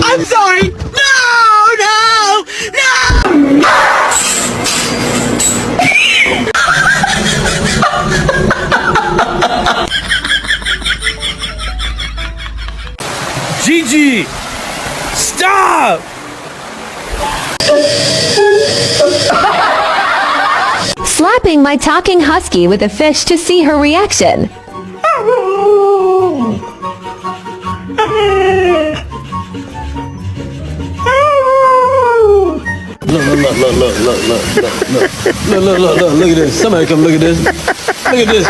I'm sorry. No. Gigi! Stop! Slapping my talking husky with a fish to see her reaction. Look at this. Somebody come look at this. Look at this.